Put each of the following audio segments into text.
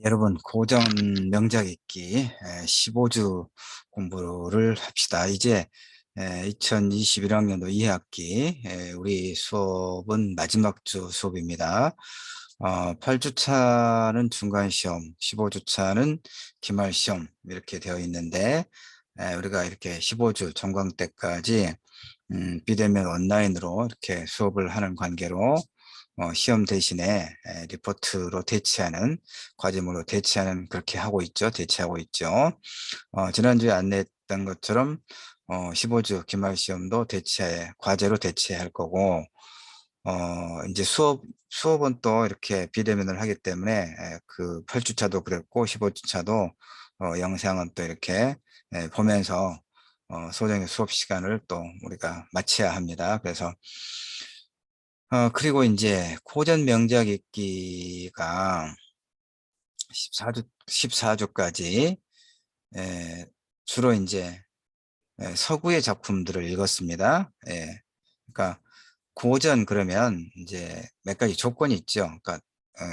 여러분, 고전 명작 읽기 15주 공부를 합시다. 이제 2021학년도 2학기 우리 수업은 마지막 주 수업입니다. 8주차는 중간시험, 15주차는 기말시험 이렇게 되어 있는데, 우리가 이렇게 15주 종강 때까지 비대면 온라인으로 이렇게 수업을 하는 관계로 시험 대신에 리포트로 대체하는, 과제물로 대체하는, 그렇게 하고 있죠. 대체하고 있죠. 지난주에 안내했던 것처럼 15주 기말 시험도 과제로 대체할 거고, 이제 수업은 또 이렇게 비대면을 하기 때문에 그 8주차도 그랬고 15주차도 영상은 또 이렇게 보면서 소정의 수업 시간을 또 우리가 마쳐야 합니다. 그래서 그리고 이제 고전 명작 읽기가 14주까지 주로 이제 서구의 작품들을 읽었습니다. 그러니까 고전 그러면 이제 몇 가지 조건이 있죠. 그러니까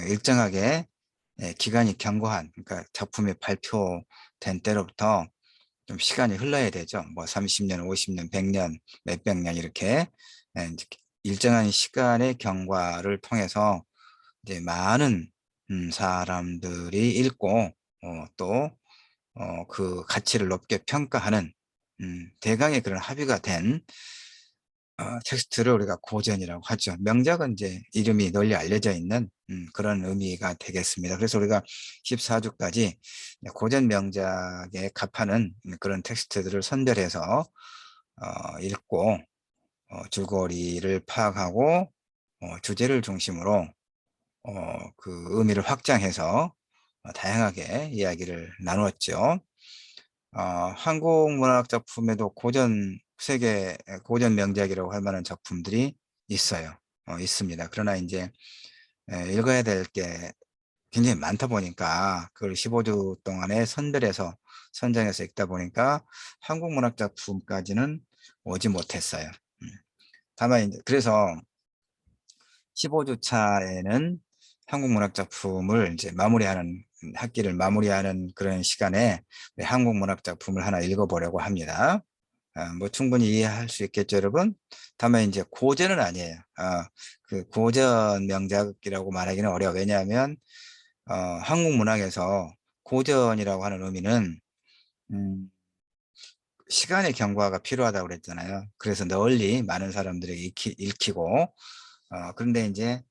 일정하게 기간이 견고한, 그러니까 작품이 발표된 때로부터 좀 시간이 흘러야 되죠. 뭐 30년, 50년, 100년, 몇백 년 이렇게 이제 일정한 시간의 경과를 통해서 이제 많은 사람들이 읽고 또 그 가치를 높게 평가하는 대강의 그런 합의가 된 텍스트를 우리가 고전이라고 하죠. 명작은 이제 이름이 널리 알려져 있는 그런 의미가 되겠습니다. 그래서 우리가 14주까지 고전 명작에 합하는 그런 텍스트들을 선별해서 읽고 줄거리를 파악하고 주제를 중심으로 그 의미를 확장해서 다양하게 이야기를 나누었죠. 한국 문학 작품에도 세계 고전 명작이라고 할 만한 작품들이 있어요. 있습니다. 그러나 이제 읽어야 될 게 굉장히 많다 보니까 그걸 15주 동안에 선정해서 읽다 보니까 한국 문학 작품까지는 오지 못했어요. 음. 다만 이제 그래서 15주 차에는 한국 문학 작품을 이제 학기를 마무리하는 그런 시간에 한국 문학 작품을 하나 읽어보려고 합니다. 뭐 충분히 이해할 수 있겠죠, 여러분? 다만 이제 고전은 아니에요. 그 고전 명작이라고 말하기는 어려워. 왜냐하면 한국 문학에서 고전이라고 하는 의미는 음, 시간의 경과가 필요하다고 그랬잖아요. 그래서 널리 많은 사람들에게 읽히고 그런데 이제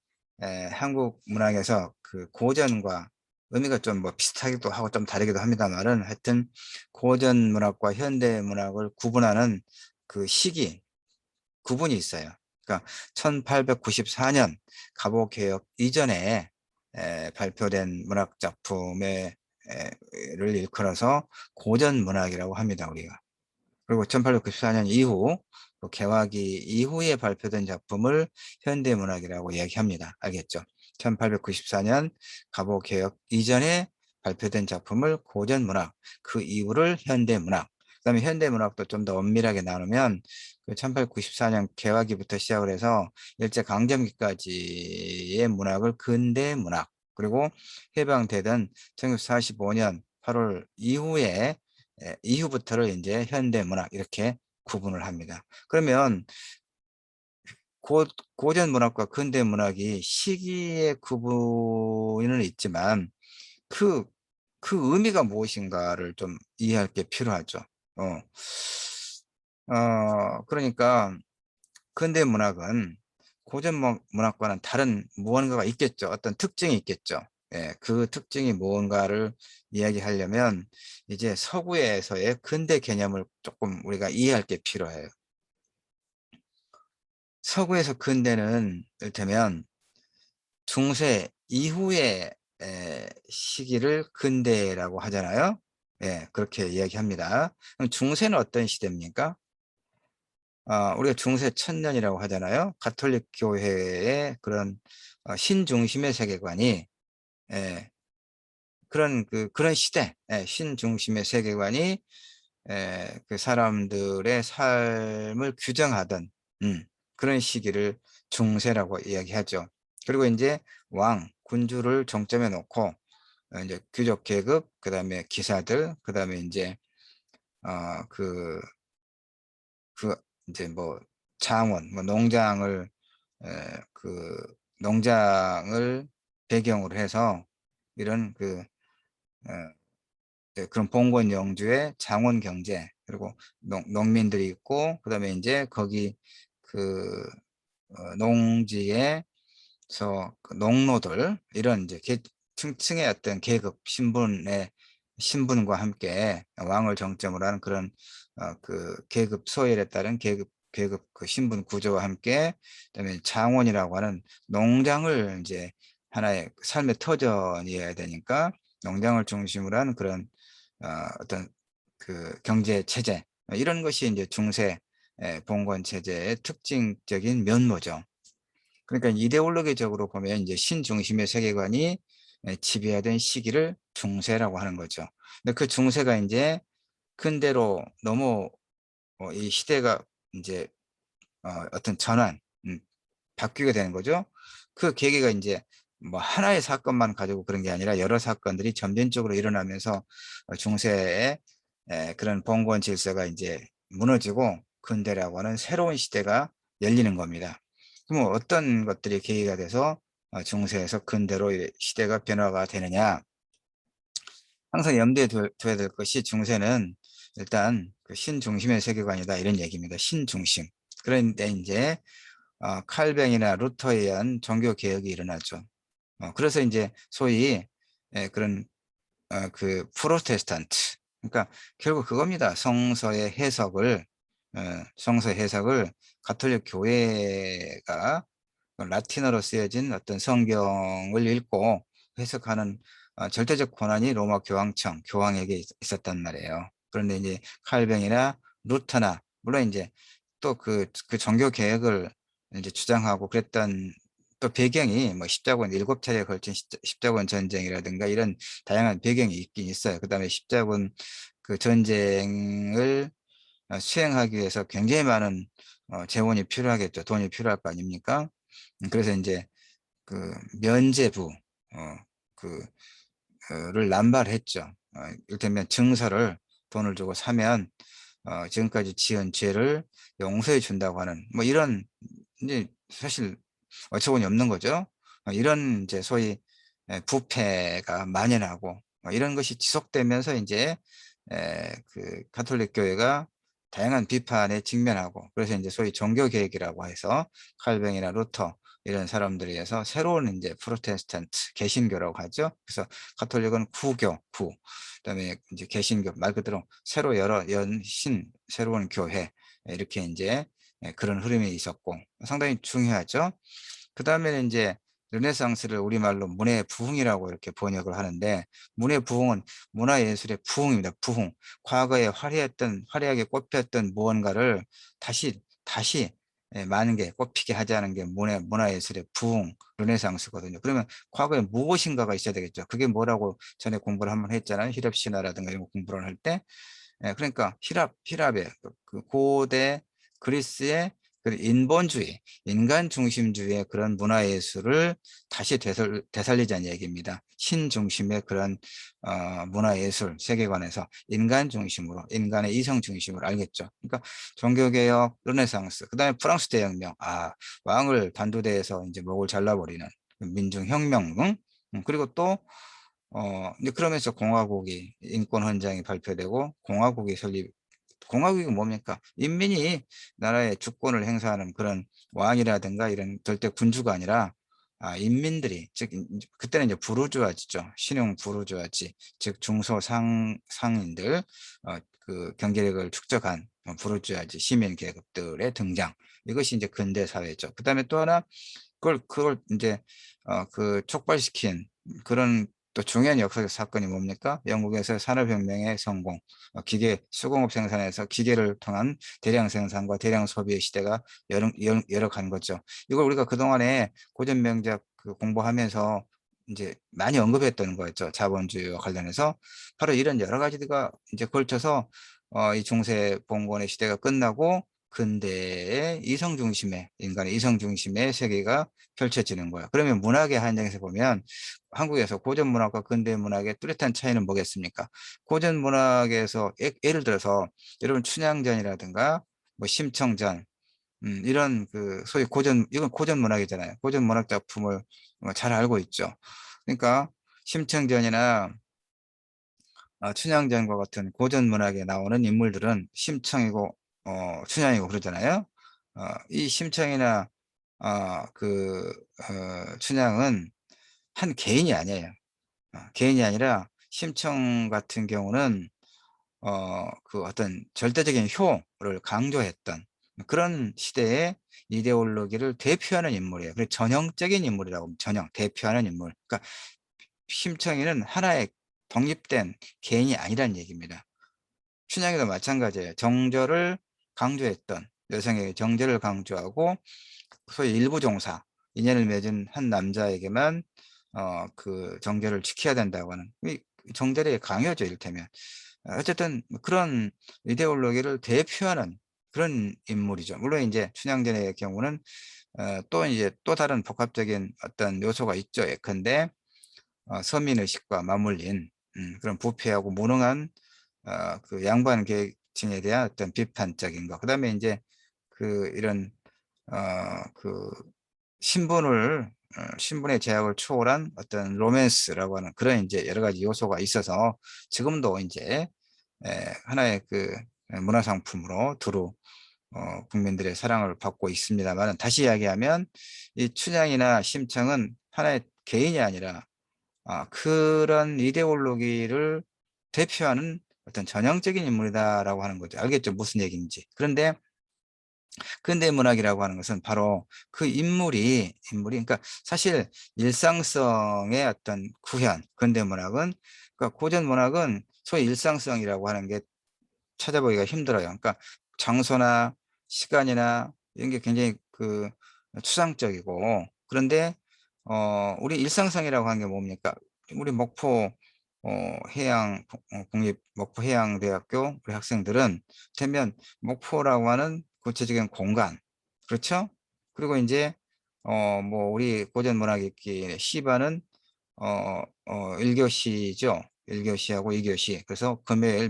한국 문학에서 그 고전과 의미가 좀 뭐 비슷하기도 하고 좀 다르기도 합니다만은 하여튼 고전 문학과 현대 문학을 구분하는 그 구분이 있어요. 그러니까 1894년 갑오개혁 이전에 발표된 문학 작품을 일컬어서 고전 문학이라고 합니다, 우리가. 그리고 1894년 이후 또 개화기 이후에 발표된 작품을 현대문학이라고 이야기합니다. 알겠죠? 1894년 갑오개혁 이전에 발표된 작품을 고전문학, 그 이후를 현대문학, 그다음에 현대문학도 좀 더 엄밀하게 나누면 그 1894년 개화기부터 시작을 해서 일제강점기까지의 문학을 근대문학, 그리고 해방되던 1945년 8월 이후부터를 이제 현대문학 이렇게 구분을 합니다. 그러면 고, 고전 문학과 근대 문학이 시기의 구분은 있지만 그, 그 의미가 무엇인가를 좀 이해할 게 필요하죠. 어, 그러니까 근대 문학은 고전 문학과는 다른 무언가가 있겠죠. 어떤 특징이 있겠죠. 그 특징이 무언가를 이야기하려면 이제 서구에서의 근대 개념을 조금 우리가 이해할 게 필요해요. 서구에서 근대는 이를테면 중세 이후의 시기를 근대라고 하잖아요. 그렇게 이야기합니다. 그럼 중세는 어떤 시대입니까? 우리가 중세 천년이라고 하잖아요. 가톨릭 교회의 그런 신중심의 세계관이 예, 그런 시대, 신중심의 세계관이 그 사람들의 삶을 규정하던 음, 그런 시기를 중세라고 이야기하죠. 그리고 이제 군주를 정점에 놓고 이제 귀족 계급, 그다음에 기사들, 그다음에 이제 그 이제 뭐 장원, 뭐 농장을 그 농장을 배경으로 해서 이런 그런 봉건 영주의 장원 경제, 그리고 농민들이 있고, 그다음에 이제 거기 그 농지에 그 농노들, 이런 이제 층층의 어떤 계급 신분과 함께 왕을 정점으로 하는 그런 그 계급 소열에 따른 계급 그 신분 구조와 함께, 그다음에 장원이라고 하는 농장을 이제 하나의 삶의 터전이어야 되니까 농장을 중심으로 하는 그런 어떤 그 경제 체제, 이런 것이 이제 중세 봉건 체제의 특징적인 면모죠. 그러니까 이데올로기적으로 보면 이제 신중심의 세계관이 지배하던 시기를 중세라고 하는 거죠. 근데 그 중세가 이제 근대로 너무 이 시대가 이제 어떤 전환, 바뀌게 되는 거죠. 그 계기가 이제 뭐 하나의 사건만 가지고 그런 게 아니라 여러 사건들이 점진적으로 일어나면서 중세의 그런 봉건 질서가 이제 무너지고 근대라고 하는 새로운 시대가 열리는 겁니다. 그럼 어떤 것들이 계기가 돼서 중세에서 근대로 시대가 변화가 되느냐? 항상 염두에 둬야 될 것이, 중세는 일단 그 신중심의 세계관이다, 이런 얘기입니다. 신중심. 그런데 이제 칼뱅이나 루터에 의한 종교 개혁이 일어나죠. 그래서 이제 소위 그런 그 프로테스탄트, 그러니까 결국 그겁니다. 성서 해석을 가톨릭 교회가 라틴어로 쓰여진 어떤 성경을 읽고 해석하는 절대적 권한이 로마 교황에게 있었단 말이에요. 그런데 이제 칼뱅이나 루터나, 물론 이제 또 그 종교 개혁을 이제 주장하고 그랬던 또 배경이, 뭐 십자군 7차례에 걸친 십자군 전쟁이라든가 이런 다양한 배경이 있긴 있어요. 그다음에 십자군 그 전쟁을 수행하기 위해서 굉장히 많은 재원이 필요하겠죠. 돈이 필요할 거 아닙니까? 그래서 이제 그 면제부 그 를 남발했죠. 이를테면 증서를 돈을 주고 사면 지금까지 지은 죄를 용서해 준다고 하는, 뭐 이런, 이제 사실 어처구니 없는 거죠. 이런 이제 소위 부패가 만연하고 이런 것이 지속되면서 이제 그 가톨릭 교회가 다양한 비판에 직면하고, 그래서 이제 소위 종교 개혁이라고 해서 칼뱅이나 루터 이런 사람들에 의해서 새로운 이제 프로테스탄트 개신교라고 하죠. 그래서 가톨릭은 그다음에 이제 개신교 말 그대로 새로 연신 새로운 교회, 이렇게 이제 그런 흐름이 있었고 상당히 중요하죠. 그 다음에는 이제 르네상스를 우리말로 문의 부흥이라고 이렇게 번역을 하는데, 문의 부흥은 문화예술의 부흥입니다. 부흥. 과거에 화려하게 꽃피었던 무언가를 다시 많은 게 꽃피게 하자는 게 문화예술의 부흥, 르네상스거든요. 그러면 과거에 무엇인가가 있어야 되겠죠. 그게 뭐라고 전에 공부를 한번 했잖아요. 히랍 신화라든가 이런 거 공부를 할 때. 그러니까 히랍의 그 고대 그리스의 그 인본주의, 인간 중심주의의 그런 문화예술을 다시 되살리자는 얘기입니다. 신중심의 그런 문화예술 세계관에서 인간 중심으로, 인간의 이성 중심으로, 알겠죠? 그러니까 종교개혁, 르네상스, 그다음에 프랑스 대혁명, 왕을 단두대에서 이제 목을 잘라버리는 민중혁명, 응? 그리고 또 이제 그러면서 공화국이, 인권헌장이 발표되고 공화국이 공화국이 뭡니까? 인민이 나라의 주권을 행사하는 그런 왕이라든가 이런 절대 군주가 아니라 인민들이, 즉 그때는 이제 부르주아지죠. 신용 부르주아지, 즉 상인들, 그 경제력을 축적한 부르주아지 시민 계급들의 등장. 이것이 이제 근대 사회죠. 그다음에 또 하나, 그걸 이제 그 촉발시킨 그런 또 중요한 역사적 사건이 뭡니까? 영국에서 산업혁명의 성공, 수공업 생산에서 기계를 통한 대량 생산과 대량 소비의 시대가 열어간 거죠. 이걸 우리가 그동안에 고전 명작 공부하면서 이제 많이 언급했던 거였죠. 자본주의와 관련해서. 바로 이런 여러 가지가 이제 걸쳐서 이 중세 봉건의 시대가 끝나고 근대의 이성 중심의 인간의 이성 중심의 세계가 펼쳐지는 거야. 그러면 문학의 한정에서 보면 한국에서 고전 문학과 근대 문학의 뚜렷한 차이는 뭐겠습니까? 고전 문학에서 예를 들어서 여러분 춘향전이라든가 뭐 심청전 이런 그 소위 이건 고전 문학이잖아요. 고전 문학 작품을 잘 알고 있죠. 그러니까 심청전이나 춘향전과 같은 고전 문학에 나오는 인물들은 심청이고 춘향이고 그러잖아요. 이 심청이나 춘향은 한 개인이 아니에요. 개인이 아니라 심청 같은 경우는 그 어떤 절대적인 효를 강조했던 그런 시대의 이데올로기를 대표하는 인물이에요. 그래서 전형적인 인물이라고 합니다. 전형, 대표하는 인물. 그러니까 심청이는 하나의 독립된 개인이 아니라는 얘기입니다. 춘향이도 마찬가지예요. 정절을 강조했던 여성에게 정절을 강조하고 소위 일부종사, 인연을 맺은 한 남자에게만 그 정절을 지켜야 된다고 하는 이 정절의 강요죠, 이를테면. 어쨌든 그런 이데올로기를 대표하는 그런 인물이죠. 물론 이제 춘향전의 경우는 또 이제 또 다른 복합적인 어떤 요소가 있죠. 예컨대 서민의식과 맞물린 그런 부패하고 무능한 그 양반 계층에 대한 어떤 비판적인 거. 그다음에 이제 그 이런 그 신분의 제약을 초월한 어떤 로맨스라고 하는 그런 이제 여러 가지 요소가 있어서 지금도 이제 하나의 그 문화상품으로 두루 국민들의 사랑을 받고 있습니다만 다시 이야기하면 이 춘향이나 심청은 하나의 개인이 아니라 그런 이데올로기를 대표하는 어떤 전형적인 인물이다라고 하는 거죠. 알겠죠? 무슨 얘기인지. 그런데 근대 문학이라고 하는 것은 바로 그 그러니까 사실 일상성의 어떤 구현, 근대 문학은, 그러니까 고전 문학은 소위 일상성이라고 하는 게 찾아보기가 힘들어요. 그러니까 장소나 시간이나 이런 게 굉장히 그 추상적이고, 그런데 우리 일상성이라고 하는 게 뭡니까? 우리 목포 국립 목포해양대학교 우리 학생들은 되면 목포라고 하는 구체적인 공간, 그렇죠? 그리고 이제 뭐 우리 고전 문학의 시반은 1교시죠. 1교시하고 2교시. 그래서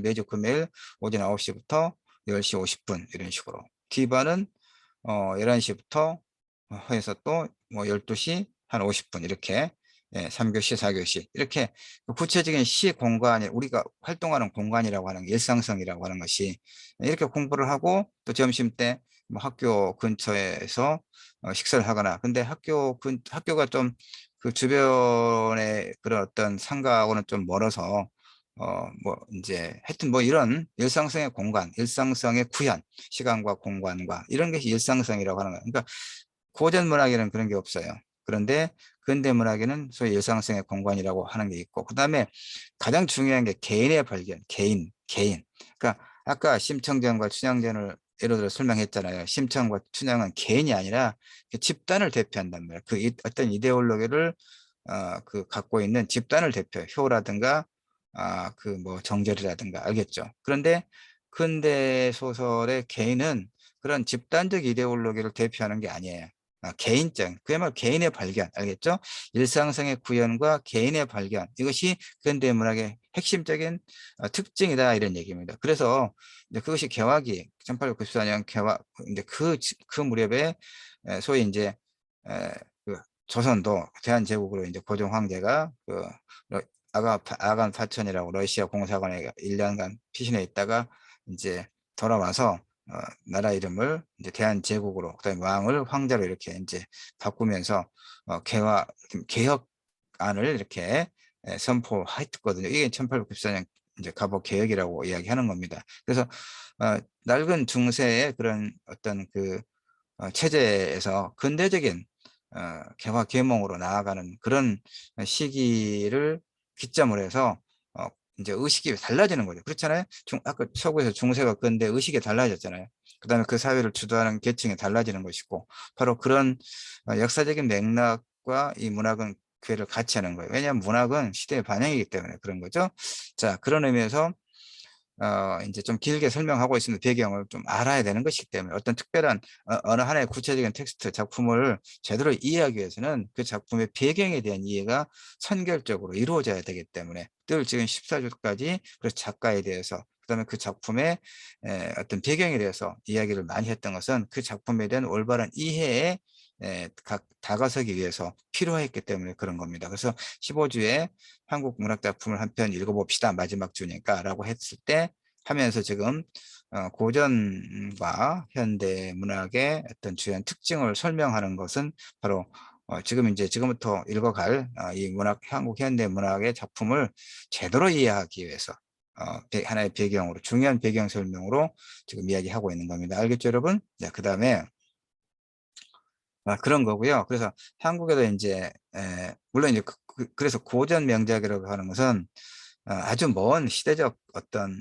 매주 금요일 오전 9시부터 10시 50분 이런 식으로. D반은 11시부터 해서 또 뭐 12시 한 50분 이렇게 3교시, 4교시 이렇게 구체적인 시 공간이 우리가 활동하는 공간이라고 하는 일상성이라고 하는 것이 이렇게 공부를 하고 또 점심 때 뭐 학교 근처에서 식사를 하거나 근데 학교가 좀 그 주변에 그런 어떤 상가하고는 좀 멀어서 뭐 이제 하여튼 뭐 이런 일상성의 공간, 일상성의 구현, 시간과 공간과 이런 것이 일상성이라고 하는 거예요. 그러니까 고전 문학에는 그런 게 없어요. 그런데 근대 문학에는 소위 일상성의 공간이라고 하는 게 있고, 그다음에 가장 중요한 게 개인의 발견, 개인. 그러니까 아까 심청전과 춘향전을 예를 들어 설명했잖아요. 심청과 춘향은 개인이 아니라 집단을 대표한단 말이에요. 어떤 이데올로기를 그 갖고 있는 집단을 대표해요. 효라든가 그 뭐 정절이라든가 알겠죠. 그런데 근대 소설의 개인은 그런 집단적 이데올로기를 대표하는 게 아니에요. 개인적, 그야말로 개인의 발견, 알겠죠? 일상성의 구현과 개인의 발견, 이것이 근대 문학의 핵심적인 특징이다, 이런 얘기입니다. 그래서 이제 그것이 개화기, 1894년 개화, 이제 그 무렵에 소위 이제 그 조선도 대한제국으로 이제 고종 황제가 그 아간 파천이라고 러시아 공사관에 1년간 피신해 있다가 이제 돌아와서 나라 이름을 이제 대한제국으로 그다음에 왕을 황제로 이렇게 이제 바꾸면서 개혁안을 이렇게 선포했거든요. 이게 1894년 이제 갑오 개혁이라고 이야기하는 겁니다. 그래서 낡은 중세의 그런 어떤 그 체제에서 근대적인 개화 계몽으로 나아가는 그런 시기를 기점으로 해서 어, 이제 의식이 달라지는 거죠. 그렇잖아요. 아까 서구에서 중세가 근대 의식이 달라졌잖아요. 그다음에 그 사회를 주도하는 계층이 달라지는 것이고 바로 그런 역사적인 맥락과 이 문학은 궤를 같이 하는 거예요. 왜냐하면 문학은 시대의 반영이기 때문에 그런 거죠. 자, 그런 의미에서 이제 좀 길게 설명하고 있으면 배경을 좀 알아야 되는 것이기 때문에 어떤 특별한 어느 하나의 구체적인 텍스트 작품을 제대로 이해하기 위해서는 그 작품의 배경에 대한 이해가 선결적으로 이루어져야 되기 때문에 늘 지금 14주까지 그 작가에 대해서 그다음에 그 작품의 어떤 배경에 대해서 이야기를 많이 했던 것은 그 작품에 대한 올바른 이해에 다가서기 위해서 필요했기 때문에 그런 겁니다. 그래서 15주에 한국 문학 작품을 한 편 읽어봅시다. 마지막 주니까 라고 했을 때 하면서 지금 고전과 현대 문학의 어떤 주요한 특징을 설명하는 것은 바로 지금 이제 지금부터 읽어갈 이 한국 현대 문학의 작품을 제대로 이해하기 위해서 하나의 배경으로 중요한 배경 설명으로 지금 이야기하고 있는 겁니다. 알겠죠, 여러분? 네, 그 다음에 그런 거고요. 그래서 한국에도 이제 물론 이제 그래서 고전 명작이라고 하는 것은 아주 먼 시대적 어떤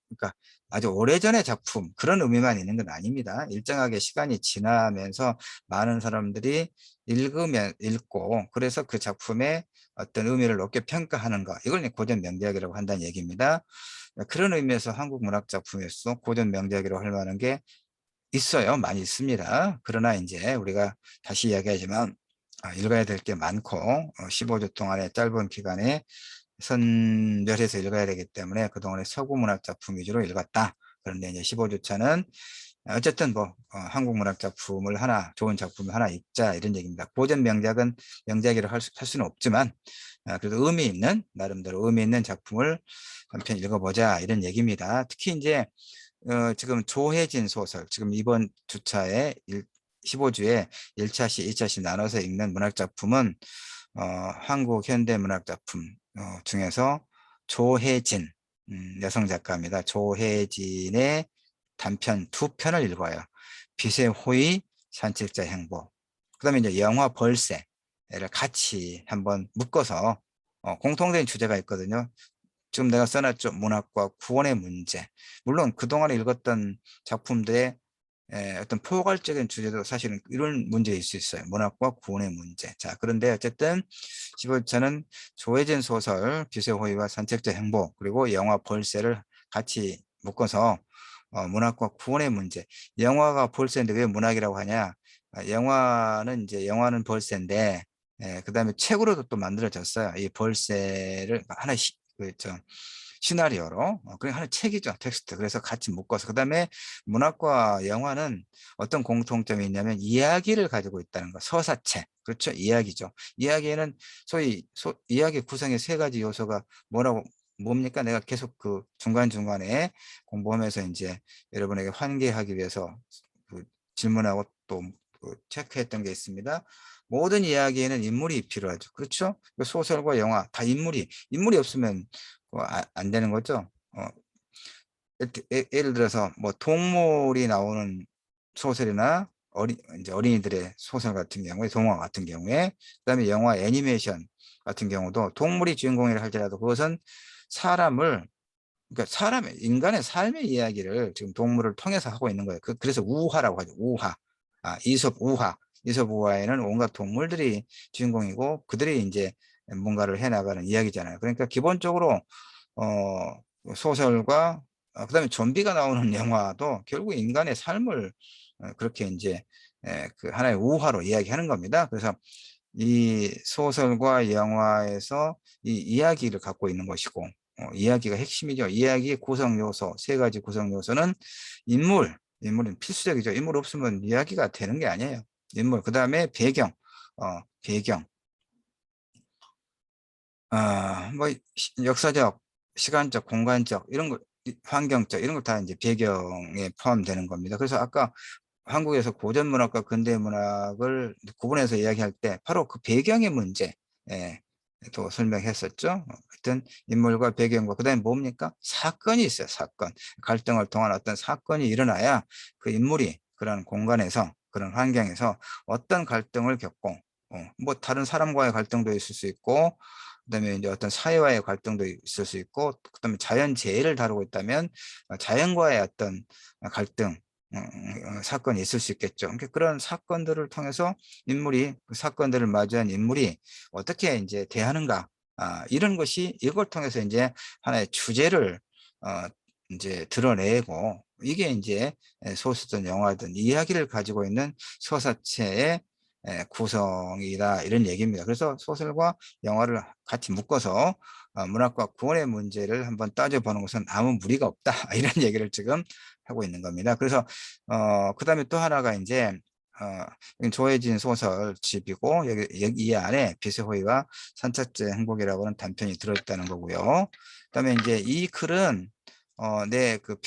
그러니까 아주 오래전의 작품 그런 의미만 있는 건 아닙니다. 일정하게 시간이 지나면서 많은 사람들이 읽고 그래서 그 작품의 어떤 의미를 높게 평가하는 것 이걸 이제 고전 명작이라고 한다는 얘기입니다. 그런 의미에서 한국 문학 작품에서 고전 명작이라고 할 만한 게 있어요. 많이 있습니다. 그러나 이제 우리가 다시 이야기하지만 읽어야 될 게 많고 15주 동안의 짧은 기간에 선별해서 읽어야 되기 때문에 그동안에 서구 문학 작품 위주로 읽었다. 그런데 이제 15주 차는 어쨌든 뭐 한국 문학 작품을 하나 좋은 작품을 하나 읽자 이런 얘기입니다. 고전 명작은 명작이라고 할 수는 없지만 그래도 의미 있는 나름대로 의미 있는 작품을 한 편 읽어보자 이런 얘기입니다. 특히 이제 지금 조혜진 소설 지금 이번 주차에 15주에 1차시 2차시 나눠서 읽는 문학 작품은 한국 현대 문학 작품 중에서 조혜진 여성 작가입니다. 조혜진의 단편 두 편을 읽어요. 빛의 호의, 산책자 행보. 그다음에 이제 영화 벌새를 같이 한번 묶어서 공통된 주제가 있거든요. 지금 내가 써놨죠. 문학과 구원의 문제. 물론 그동안에 읽었던 작품들의 어떤 포괄적인 주제도 사실은 이런 문제일 수 있어요. 문학과 구원의 문제. 자, 그런데 어쨌든 15차는 조혜진 소설 빛의 호의와 산책자 행복 그리고 영화 벌새를 같이 묶어서 문학과 구원의 문제. 영화가 벌새인데 왜 문학이라고 하냐? 영화는 이제 영화는 벌새인데 그다음에 책으로도 또 만들어졌어요. 이 벌새를 하나 시나리오로 그냥 하는 책이죠. 텍스트. 그래서 같이 묶어서 그다음에 문학과 영화는 어떤 공통점이 있냐면 이야기를 가지고 있다는 거. 서사체. 그렇죠. 이야기죠. 이야기에는 소위 이야기 구성의 세 가지 요소가 뭡니까? 내가 계속 그 중간중간에 공부하면서 이제 여러분에게 환기하기 위해서 그 질문하고 또그 체크했던 게 있습니다. 모든 이야기에는 인물이 필요하죠. 그렇죠? 소설과 영화 다 인물이 없으면 안 되는 거죠. 예를 들어서 뭐 동물이 나오는 소설이나 이제 어린이들의 소설 같은 경우에 동화 같은 경우에 그다음에 영화 애니메이션 같은 경우도 동물이 주인공이라 할지라도 그것은 사람을 그러니까 인간의 삶의 이야기를 지금 동물을 통해서 하고 있는 거예요. 그래서 우화라고 하죠. 우화. 이솝 우화. 이솝 우화에는 온갖 동물들이 주인공이고 그들이 이제 뭔가를 해나가는 이야기잖아요. 그러니까 기본적으로 소설과 그다음에 좀비가 나오는 영화도 결국 인간의 삶을 그렇게 이제 그 하나의 우화로 이야기하는 겁니다. 그래서 이 소설과 영화에서 이 이야기를 갖고 있는 것이고 이야기가 핵심이죠. 이야기의 구성 요소 세 가지 구성 요소는 인물은 필수적이죠. 인물 없으면 이야기가 되는 게 아니에요. 인물 그다음에 배경 뭐 역사적 시간적 공간적 이런 거 환경적 이런 거 다 이제 배경에 포함되는 겁니다. 그래서 아까 한국에서 고전 문학과 근대 문학을 구분해서 이야기할 때 바로 그 배경의 문제 또 설명했었죠. 하여튼 인물과 배경과 그다음에 뭡니까? 사건이 있어요. 사건. 갈등을 통한 어떤 사건이 일어나야 그 인물이 그런 공간에서 그런 환경에서 어떤 갈등을 겪고 뭐 다른 사람과의 갈등도 있을 수 있고 그다음에 이제 어떤 사회와의 갈등도 있을 수 있고 그다음에 자연재해를 다루고 있다면 자연과의 어떤 갈등 사건이 있을 수 있겠죠. 그러니까 그런 사건들을 통해서 그 사건들을 마주한 인물이 어떻게 이제 대하는가 이런 것이 이걸 통해서 이제 하나의 주제를 이제 드러내고 이게 이제 소설든 영화든 이야기를 가지고 있는 서사체의 구성이다 이런 얘기입니다. 그래서 소설과 영화를 같이 묶어서 문학과 구원의 문제를 한번 따져보는 것은 아무 무리가 없다 이런 얘기를 지금 하고 있는 겁니다. 그래서 그다음에 또 하나가 이제 조혜진 소설집이고 여기 이 안에 빛의 호의와 산책자의 행복이라고 하는 단편이 들어있다는 거고요. 그다음에 이제 이 글은 내 그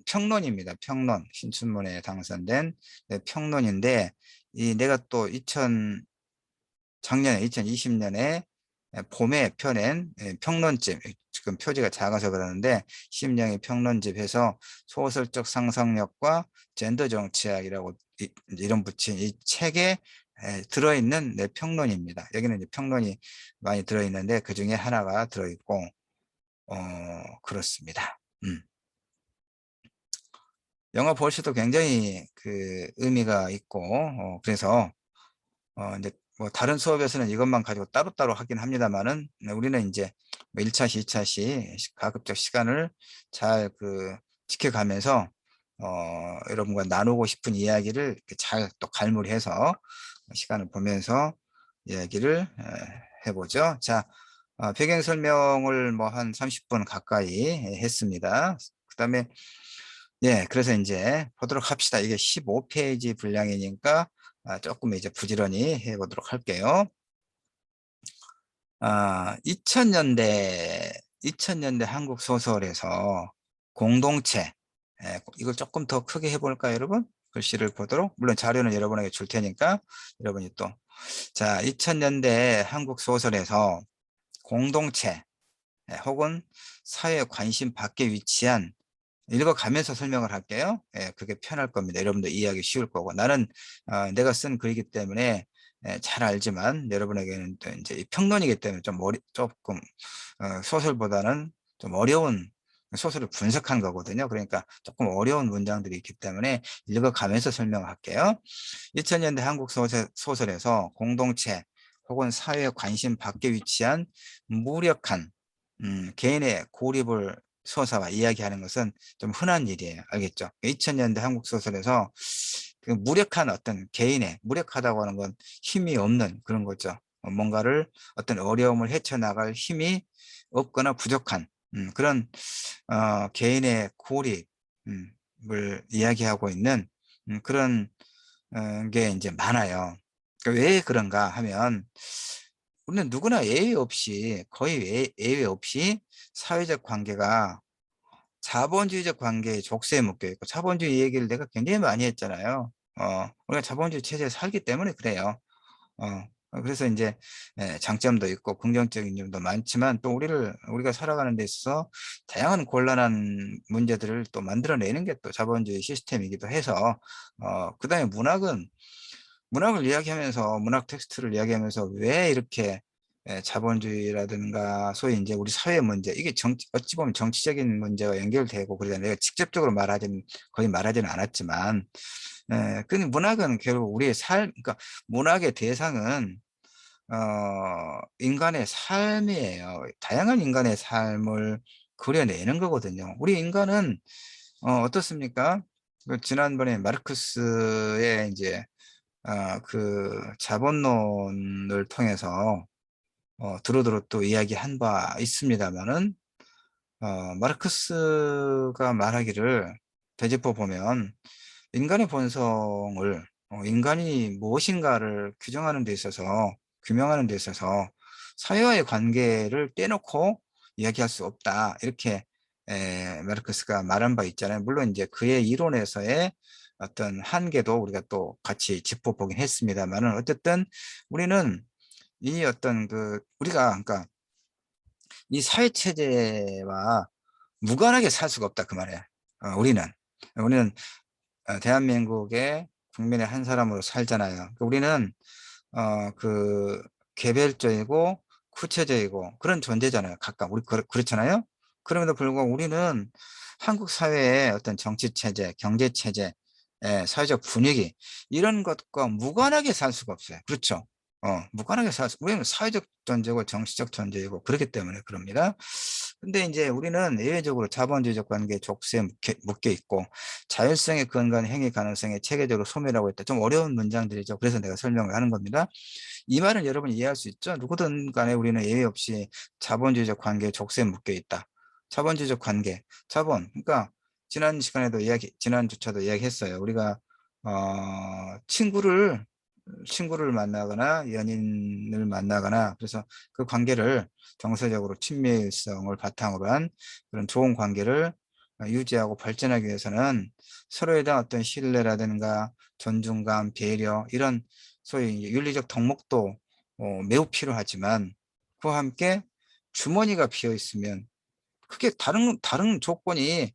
평론입니다. 평론 신춘문예에 당선된 내 평론인데 이 내가 또 작년에 2020년에 봄에 펴낸 평론집, 지금 표지가 작아서 그러는데 심령의 평론집 해서 소설적 상상력과 젠더 정치학이라고 이름 붙인 이 책에 들어있는 내 평론입니다. 여기는 이제 평론이 많이 들어있는데 그 중에 하나가 들어있고 그렇습니다. 영화 볼 수도 굉장히 그 의미가 있고 그래서 이제 뭐 다른 수업에서는 이것만 가지고 따로따로 하긴 합니다만은 우리는 이제 뭐 1차시, 2차시 가급적 시간을 잘 그 지켜가면서 여러분과 나누고 싶은 이야기를 잘 또 갈무리해서 시간을 보면서 이야기를 해보죠. 자, 배경 설명을 뭐 한 30분 가까이 했습니다. 그다음에 예, 그래서 이제 보도록 합시다. 이게 15페이지 분량이니까 조금 이제 부지런히 해보도록 할게요. 2000년대 한국 소설에서 공동체, 이걸 조금 더 크게 해볼까요, 여러분? 글씨를 보도록. 물론 자료는 여러분에게 줄 테니까 여러분이 또. 자, 2000년대 한국 소설에서 공동체 혹은 사회 관심 밖에 위치한 읽어가면서 설명을 할게요. 예, 그게 편할 겁니다. 여러분도 이해하기 쉬울 거고. 나는 내가 쓴 글이기 때문에 잘 알지만 여러분에게는 또 이제 평론이기 때문에 좀 조금 소설보다는 좀 어려운 소설을 분석한 거거든요. 그러니까 조금 어려운 문장들이 있기 때문에 읽어가면서 설명할게요. 2000년대 한국 소설에서 공동체 혹은 사회 관심 밖에 위치한 무력한 개인의 고립을 서사와 이야기하는 것은 좀 흔한 일이에요. 알겠죠? 2000년대 한국 소설에서 그 무력한 어떤 개인의 무력하다고 하는 건 힘이 없는 그런 거죠. 뭔가를 어떤 어려움을 헤쳐나갈 힘이 없거나 부족한 그런 개인의 고립을 이야기하고 있는 그런 게 이제 많아요. 왜 그런가 하면 우리는 누구나 예외 없이 거의 예외 없이 사회적 관계가 자본주의적 관계에 족쇄에 묶여 있고 자본주의 얘기를 내가 굉장히 많이 했잖아요. 우리가 자본주의 체제에 살기 때문에 그래요. 그래서 이제 장점도 있고 긍정적인 점도 많지만 또 우리가 살아가는 데 있어서 다양한 곤란한 문제들을 또 만들어내는 게 또 자본주의 시스템이기도 해서 그다음에 문학을 이야기하면서 문학 텍스트를 이야기하면서 왜 이렇게 자본주의라든가 소위 이제 우리 사회 문제 이게 어찌 보면 정치적인 문제와 연결되고 그러잖아요. 내가 직접적으로 거의 말하지는 않았지만 근데 문학은 결국 우리의 그러니까 문학의 대상은 인간의 삶이에요. 다양한 인간의 삶을 그려내는 거거든요. 우리 인간은 어떻습니까? 그 지난번에 마르크스의 이제 그 자본론을 통해서 두루두루 또 이야기한 바 있습니다만은 마르크스가 말하기를 되짚어 보면 인간의 본성을 인간이 무엇인가를 규정하는 데 있어서 규명하는 데 있어서 사회와의 관계를 떼놓고 이야기할 수 없다 이렇게 마르크스가 말한 바 있잖아요. 물론 이제 그의 이론에서의 어떤 한계도 우리가 또 같이 짚어보긴 했습니다만은 어쨌든 우리는 이 어떤 우리가 그러니까 이 사회 체제와 무관하게 살 수가 없다 그 말이에요. 우리는 대한민국의 국민의 한 사람으로 살잖아요. 그러니까 우리는 그 개별적이고 구체적이고 그런 존재잖아요. 각각 우리 그렇잖아요. 그럼에도 불구하고 우리는 한국 사회의 어떤 정치 체제, 경제 체제, 사회적 분위기 이런 것과 무관하게 살 수가 없어요. 그렇죠? 무관하게 우리는 사회적 존재고 정치적 존재이고 그렇기 때문에 그럽니다. 근데 이제 우리는 예외적으로 자본주의적 관계에 족쇄에 묶여 있고 자율성에 근거한 행위 가능성에 체계적으로 소멸하고 있다. 좀 어려운 문장들이죠. 그래서 내가 설명을 하는 겁니다. 이 말은 여러분 이해할 수 있죠? 누구든 간에 우리는 예외 없이 자본주의적 관계에 족쇄에 묶여 있다. 자본주의적 관계, 그러니까 지난주차도 이야기했어요. 우리가 친구를 만나거나 연인을 만나거나 그래서 그 관계를 정서적으로 친밀성을 바탕으로 한 그런 좋은 관계를 유지하고 발전하기 위해서는 서로에 대한 어떤 신뢰라든가 존중감, 배려 이런 소위 윤리적 덕목도 매우 필요하지만 그와 함께 주머니가 비어 있으면 크게 다른 조건이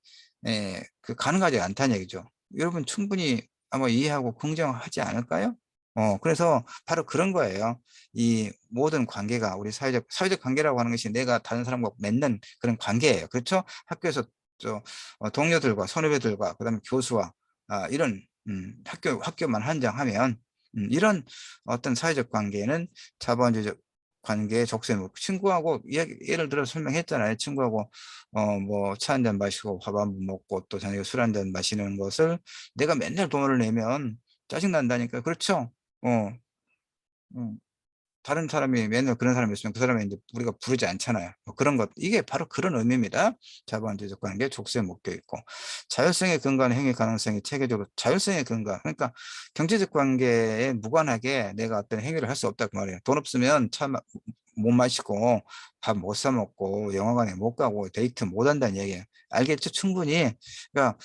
가능하지 않다는 얘기죠. 여러분 충분히 아마 이해하고 긍정하지 않을까요? 그래서 바로 그런 거예요. 이 모든 관계가 우리 사회적 관계라고 하는 것이 내가 다른 사람과 맺는 그런 관계예요. 그렇죠? 학교에서 동료들과 선후배들과 그다음에 교수와 이런 학교만 한정하면 이런 어떤 사회적 관계는 자본주의적 관계의 적세 친구하고 예를 들어 설명했잖아요. 친구하고 뭐 차 한 잔 마시고 밥 한 번 먹고 또 저녁에 술 한 잔 마시는 것을 내가 맨날 돈을 내면 짜증 난다니까. 그렇죠? 어, 음. 다른 사람이 맨날 그런 사람이 있으면 그 사람이 이제 우리가 부르지 않잖아요. 뭐 그런 것, 이게 바로 그런 의미입니다. 자본주의적 관계 족쇄에 묶여 있고 자율성에 근거한 행위 가능성이 체계적으로 자율성에 근거. 그러니까 경제적 관계에 무관하게 내가 어떤 행위를 할 수 없다 그 말이에요. 돈 없으면 차 못 마시고 밥 못 사 먹고 영화관에 못 가고 데이트 못 한다는 얘기예요. 알겠죠? 충분히. 그러니까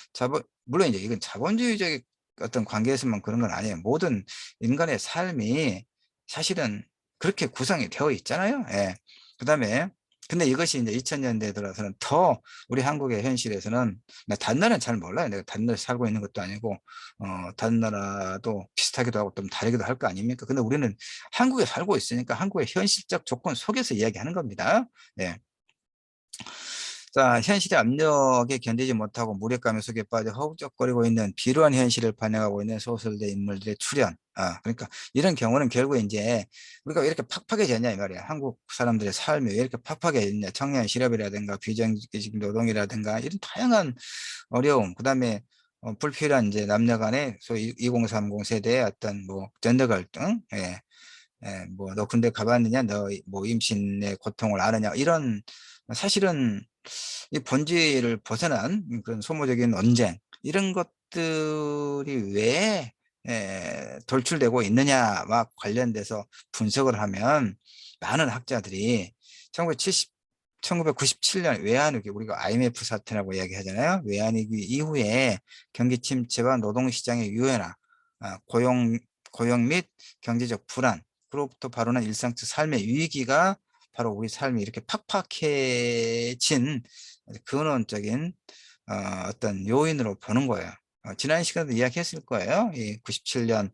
물론 이제 이건 자본주의적 어떤 관계에서만 그런 건 아니에요. 모든 인간의 삶이 사실은 그렇게 구성이 되어 있잖아요. 예. 그다음에 근데 이것이 이제 2000년대에 들어서는 더 우리 한국의 현실에서는 다른 나라는 잘 몰라요. 내가 다른 나라에 살고 있는 것도 아니고 다른 나라도 비슷하기도 하고 좀 다르기도 할 거 아닙니까? 근데 우리는 한국에 살고 있으니까 한국의 현실적 조건 속에서 이야기하는 겁니다. 예. 자, 현실의 압력에 견디지 못하고 무력감 속에 빠져 허우적거리고 있는 비루한 현실을 반영하고 있는 소설대 인물들의 출연. 그러니까 이런 경우는 결국 이제 우리가 왜 이렇게 팍팍해졌냐 이 말이야. 한국 사람들의 삶이 왜 이렇게 팍팍해졌냐. 청년 실업이라든가 비정규직 노동이라든가 이런 다양한 어려움. 그다음에 불필요한 이제 남녀 간의 소위 2030 세대의 어떤 뭐 젠더 갈등. 예. 뭐 너 군대 가봤느냐, 너 뭐 임신의 고통을 아느냐 이런 사실은 이 본질을 벗어난 그런 소모적인 언쟁 이런 것들이 왜 돌출되고 있느냐와 관련돼서 분석을 하면 많은 학자들이 1997년 외환위기 우리가 IMF 사태라고 이야기하잖아요. 외환위기 이후에 경기 침체와 노동시장의 유연화, 고용 및 경제적 불안 그로부터 발원한 일상적 삶의 위기가 바로 우리 삶이 이렇게 팍팍해진 근원적인 어떤 요인으로 보는 거예요. 지난 시간에도 이야기했을 거예요. 이 97년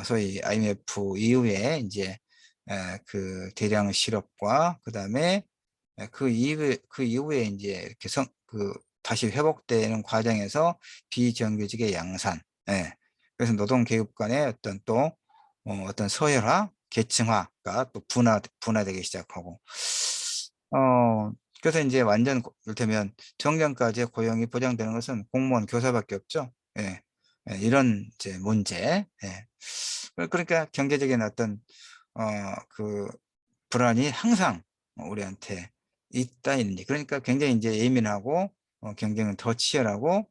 소위 IMF 이후에 이제 그 대량 실업과 그다음에 그 이후에 이제 이렇게 다시 회복되는 과정에서 비정규직의 양산, 예. 그래서 노동 계급 간의 어떤 또 어떤 서열화, 계층화가 또 분화되기 시작하고, 그래서 이제 완전 이를테면 정년까지 고용이 보장되는 것은 공무원, 교사밖에 없죠. 예. 이런 이제 문제. 예. 그러니까 경제적인 어떤 그 불안이 항상 우리한테 있다 있는지 그러니까 굉장히 이제 예민하고 경쟁은 더 치열하고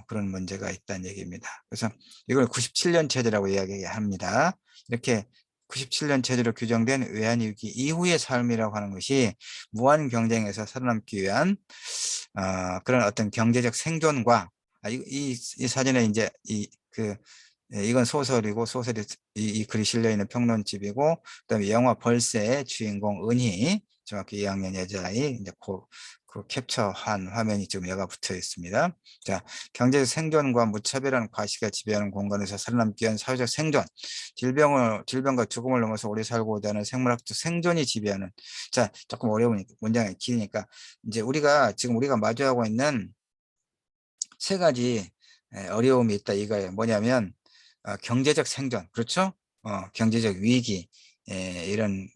그런 문제가 있다는 얘기입니다. 그래서 이걸 97년 체제라고 이야기합니다. 이렇게 97년 체제로 규정된 외환위기 이후의 삶이라고 하는 것이 무한 경쟁에서 살아남기 위한 그런 어떤 경제적 생존과 이 사전에 이제 이건 소설이고 소설이 이 글이 실려 있는 평론집이고 그다음에 영화 벌새의 주인공 은희 중학교 2학년 여자아이 이제 그 캡처한 화면이 지금 여가 붙어 있습니다. 자, 경제적 생존과 무차별한 과시가 지배하는 공간에서 살아남기 위한 사회적 생존, 질병과 죽음을 넘어서 오래 살고자 하는 생물학적 생존이 지배하는. 자, 조금 어려운 문장이 길으니까 이제 우리가 마주하고 있는 세 가지 어려움이 있다 이거예요. 뭐냐면 경제적 생존, 그렇죠? 경제적 위기, 이런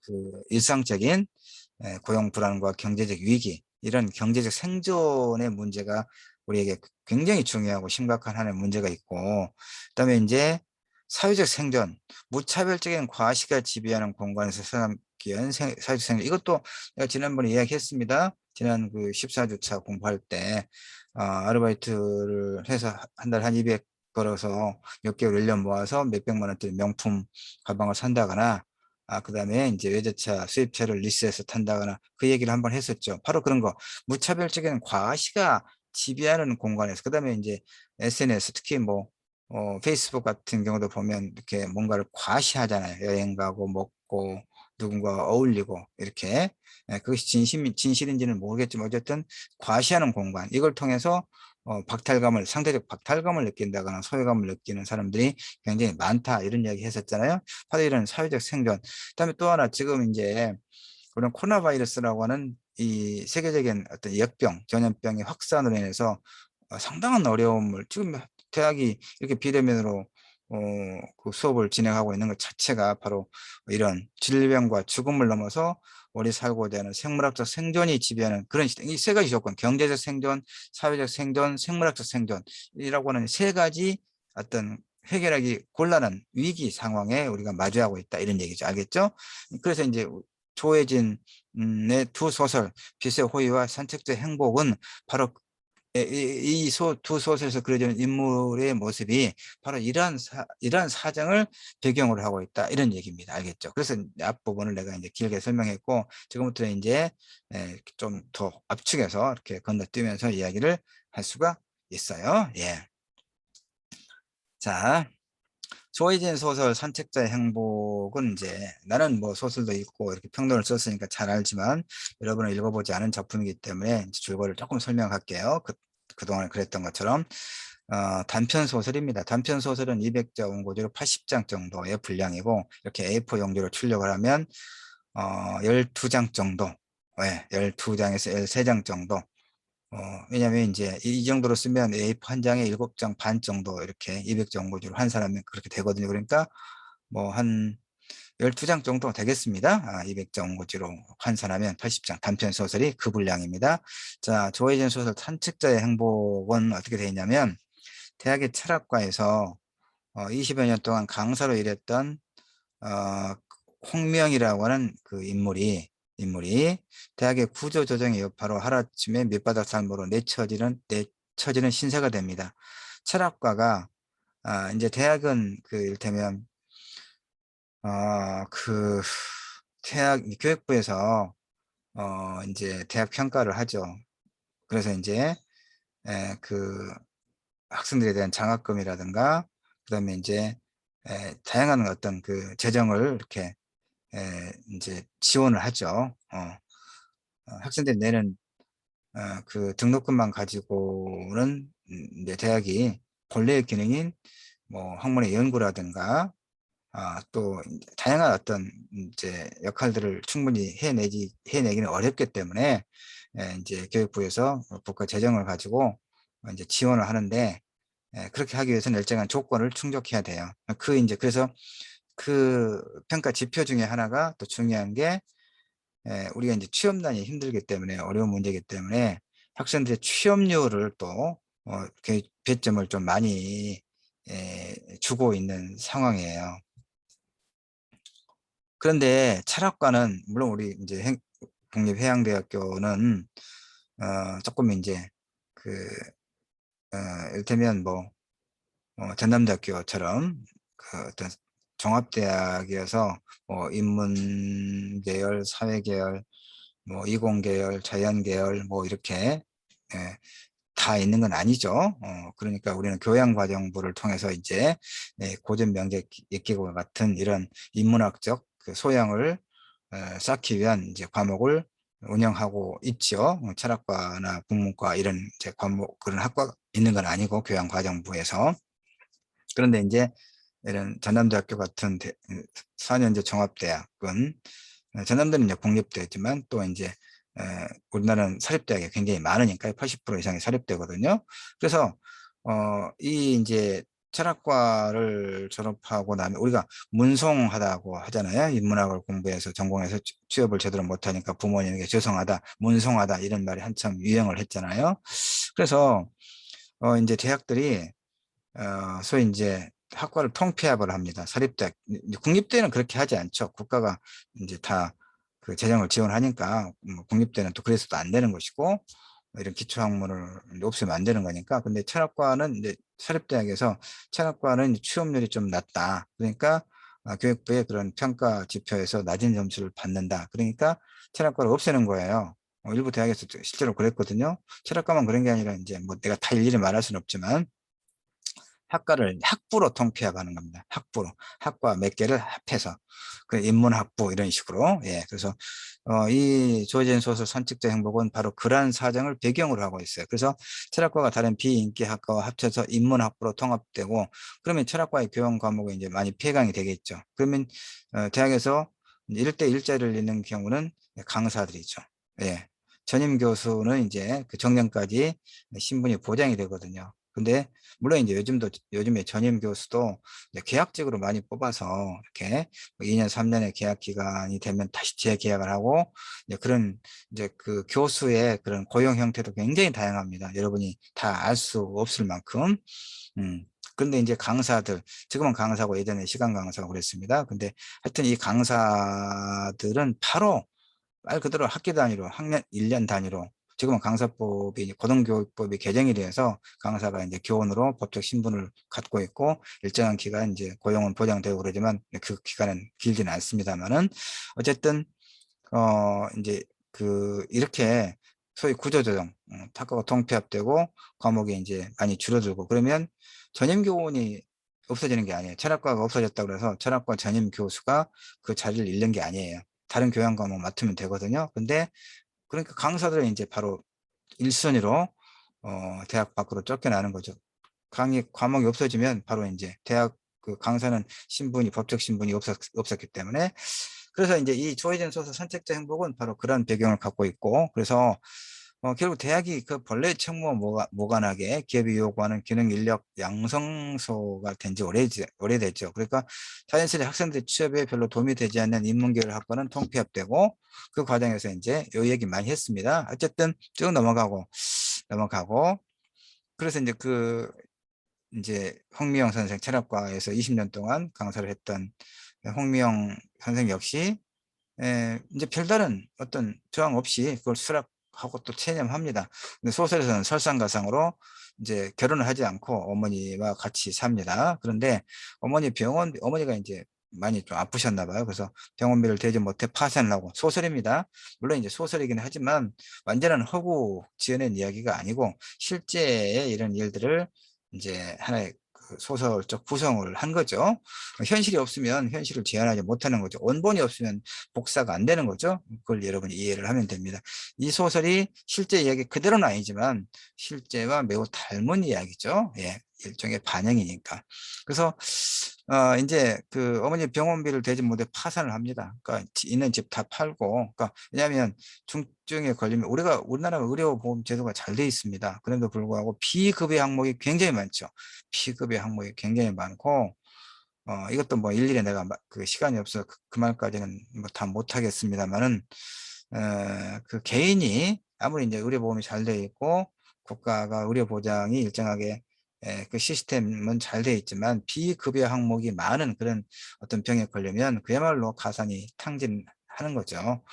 그 일상적인 고용 불안과 경제적 위기, 이런 경제적 생존의 문제가 우리에게 굉장히 중요하고 심각한 하나의 문제가 있고, 그다음에 이제 사회적 생존, 무차별적인 과시가 지배하는 공간에서 살기 위한 사회적 생존. 이것도 내가 지난번에 이야기했습니다. 지난 그 14주차 공부할 때 아르바이트를 해서 한 달 한 200 걸어서 몇 개월 1년 모아서 몇백만 원짜리 명품 가방을 산다거나, 그다음에 이제 외제차 수입차를 리스해서 탄다거나, 그 얘기를 한번 했었죠. 바로 그런 거. 무차별적인 과시가 지배하는 공간에서, 그다음에 이제 SNS, 특히 뭐 페이스북 같은 경우도 보면 이렇게 뭔가를 과시하잖아요. 여행 가고 먹고 누군가 어울리고 이렇게. 그것이 진실인지는 모르겠지만 어쨌든 과시하는 공간, 이걸 통해서 상대적 박탈감을 느낀다거나 소외감을 느끼는 사람들이 굉장히 많다, 이런 이야기 했었잖아요. 바로 이런 사회적 생존. 그다음에 또 하나, 지금 이제 그런 코로나 바이러스라고 하는 이 세계적인 어떤 역병, 전염병의 확산으로 인해서 상당한 어려움을, 지금 대학이 이렇게 비대면으로 그 수업을 진행하고 있는 것 자체가 바로 이런 질병과 죽음을 넘어서 우리 살고자 하는 생물학적 생존이 지배하는 그런 시대. 이 세 가지 조건, 경제적 생존, 사회적 생존, 생물학적 생존이라고 하는 세 가지 어떤 해결하기 곤란한 위기 상황에 우리가 마주하고 있다, 이런 얘기죠. 알겠죠? 그래서 이제 조혜진의 두 소설, 빛의 호의와 산책자의 행복은 바로 두 소설에서 그려지는 인물의 모습이 바로 이러한 사정을 배경으로 하고 있다, 이런 얘기입니다. 알겠죠? 그래서 앞부분을 내가 이제 길게 설명했고, 지금부터는 이제 좀 더 압축해서 이렇게 건너뛰면서 이야기를 할 수가 있어요. 예. 자, 조이진 소설 산책자의 행복은, 이제 나는 뭐 소설도 읽고 이렇게 평론을 썼으니까 잘 알지만, 여러분은 읽어보지 않은 작품이기 때문에 이제 줄거리를 조금 설명할게요. 그동안 그랬던 것처럼 단편 소설입니다. 단편 소설은 200자 원고지로 80장 정도의 분량이고, 이렇게 A4 용지로 출력을 하면 12장 정도, 12장에서 13장 정도. 왜냐면 이제 이 정도로 쓰면 A4 한 장에 7장 반 정도, 이렇게 200자 원고지로 한 사람이 그렇게 되거든요. 그러니까 뭐 한 12장 정도 되겠습니다. 200자 원고지로 환산하면 80장, 단편 소설이 그 분량입니다. 자, 조혜진 소설 산책자의 행복은 어떻게 되어 있냐면, 대학의 철학과에서 20여 년 동안 강사로 일했던 어, 홍명이라고 하는 그 인물이 대학의 구조조정의 여파로 하루아침에 밑바닥 삶으로 내쳐지는 신세가 됩니다. 철학과가 이제 대학은 그 이를테면 그 대학 교육부에서 이제 대학 평가를 하죠. 그래서 이제 그 학생들에 대한 장학금이라든가, 그다음에 이제 다양한 어떤 그 재정을 이렇게 이제 지원을 하죠. 학생들이 내는 그 등록금만 가지고는 이제 대학이 본래의 기능인 뭐 학문의 연구라든가 또 다양한 어떤 이제 역할들을 충분히 해내기는 어렵기 때문에 이제 교육부에서 국가 재정을 가지고 이제 지원을 하는데, 그렇게 하기 위해서는 일정한 조건을 충족해야 돼요. 그래서 그 평가 지표 중에 하나가 또 중요한 게, 우리가 이제 취업난이 힘들기 때문에, 어려운 문제이기 때문에 학생들의 취업률을 또 배점을 좀 많이 주고 있는 상황이에요. 그런데 철학과는, 물론 우리 이제 국립해양대학교는 조금 이제 그 이를테면 뭐 전남대학교처럼 그 어떤 종합대학이어서 뭐 인문계열, 사회계열, 뭐 이공계열, 자연계열, 뭐 이렇게 예, 다 있는 건 아니죠. 그러니까 우리는 교양과정부를 통해서 이제 고전 명제 읽기과 같은 이런 인문학적 그 소양을 쌓기 위한 이제 과목을 운영하고 있죠. 철학과나 국문과 이런 이제 그런 학과가 있는 건 아니고, 교양과정부에서. 그런데 이제 이런 전남대학교 같은 4년제 종합대학은, 전남대는 이제 공립대지만 또 이제 우리나라는 사립대학이 굉장히 많으니까 80% 이상이 사립대거든요. 그래서 이 이제 철학과를 졸업하고 나면 우리가 문송하다고 하잖아요. 인문학을 공부해서 전공해서 취업을 제대로 못하니까 부모님에게 죄송하다, 문송하다 이런 말이 한참 유행을 했잖아요. 그래서 이제 대학들이 소위 이제 학과를 통폐합을 합니다. 사립대학, 국립대는 그렇게 하지 않죠. 국가가 이제 다 그 재정을 지원하니까 국립대는 또 그래서도 안 되는 것이고 이런 기초학문을 없으면 안 되는 거니까. 근데 철학과는 이제 사립대학에서 철학과는 취업률이 좀 낮다. 그러니까 교육부의 그런 평가 지표에서 낮은 점수를 받는다. 그러니까 철학과를 없애는 거예요. 일부 대학에서 실제로 그랬거든요. 철학과만 그런 게 아니라 이제 뭐 내가 다 일일이 말할 수는 없지만 학과를 학부로 통폐합하는 겁니다. 학부로 학과 몇 개를 합해서 그 인문학부 이런 식으로. 예, 그래서 이 조혜진 소설 선택자 행복은 바로 그러한 사정을 배경으로 하고 있어요. 그래서 철학과가 다른 비인기 학과와 합쳐서 인문학부로 통합되고 그러면 철학과의 교양 과목이 이제 많이 폐강이 되겠죠. 그러면 대학에서 1대1자리를 잇는 경우는 강사들이죠. 예. 전임 교수는 이제 그 정년까지 신분이 보장이 되거든요. 근데 물론 이제 요즘에 전임 교수도 이제 계약직으로 많이 뽑아서 이렇게 2년, 3년의 계약 기간이 되면 다시 재계약을 하고 이제 그런 이제 그 교수의 그런 고용 형태도 굉장히 다양합니다. 여러분이 다 알 수 없을 만큼. 음. 근데 이제 강사들, 지금은 강사고 예전에 시간 강사고 그랬습니다. 근데 하여튼 이 강사들은 바로 말 그대로 학기 단위로 학년 1년 단위로 지금은 강사법이 고등교육법이 개정이 돼서 강사가 이제 교원으로 법적 신분을 갖고 있고 일정한 기간 이제 고용은 보장되고 그러지만 그 기간은 길지는 않습니다만은 어쨌든 이제 그 이렇게 소위 구조조정 학과가 통폐합되고 과목이 이제 많이 줄어들고 그러면 전임 교원이 없어지는 게 아니에요. 철학과가 없어졌다고 해서 철학과 전임 교수가 그 자리를 잃는 게 아니에요. 다른 교양 과목 맡으면 되거든요. 근데 그러니까 강사들은 이제 바로 1순위로 대학 밖으로 쫓겨나는 거죠. 과목이 없어지면 바로 이제 대학 그 강사는 신분이 법적 신분이 없었기 때문에 그래서 이제 이 조혜진 소설 선택자 행복은 바로 그런 배경을 갖고 있고 그래서 결국 대학이 그 본래 책무와 무관하게 기업이 요구하는 기능 인력 양성소가 된 지 오래됐죠. 그러니까 자연스레 학생들이 취업에 별로 도움이 되지 않는 인문계열 학과는 통폐합되고 그 과정에서 이제 요 얘기 많이 했습니다. 어쨌든 쭉 넘어가고 그래서 이제 그 이제 홍미영 선생 철학과에서 20년 동안 강사를 했던 홍미영 선생 역시 이제 별다른 어떤 저항 없이 그걸 수락하고 또 체념합니다. 근데 소설에서는 설상가상으로 이제 결혼을 하지 않고 어머니와 같이 삽니다. 그런데 어머니가 이제 많이 좀 아프셨나 봐요. 그래서 병원비를 대지 못해 파산을 하고 소설입니다. 물론 이제 소설이긴 하지만 완전한 허구 지어낸 이야기가 아니고 실제의 이런 일들을 이제 하나의 그 소설적 구성을 한 거죠. 현실이 없으면 현실을 재현하지 못하는 거죠. 원본이 없으면 복사가 안 되는 거죠. 그걸 여러분이 이해를 하면 됩니다. 이 소설이 실제 이야기 그대로는 아니지만 실제와 매우 닮은 이야기죠. 예, 일종의 반영이니까. 그래서 이제 그 어머니 병원비를 대지 못해 파산을 합니다. 그러니까 있는 집 다 팔고, 그러니까 왜냐하면 중증에 걸리면 우리나라 의료보험 제도가 잘 돼 있습니다. 그럼에도 불구하고 비급여 항목이 굉장히 많죠. 비급여 항목이 굉장히 많고 이것도 뭐 일일이 내가 그 시간이 없어 그 말까지는 뭐 다 못하겠습니다만은 그 개인이 아무리 이제 의료보험이 잘 돼 있고 국가가 의료보장이 일정하게 그 시스템은 잘 돼 있지만 비급여 항목이 많은 그런 어떤 병에 걸리면 그야말로 가산이 탕진하는 거죠.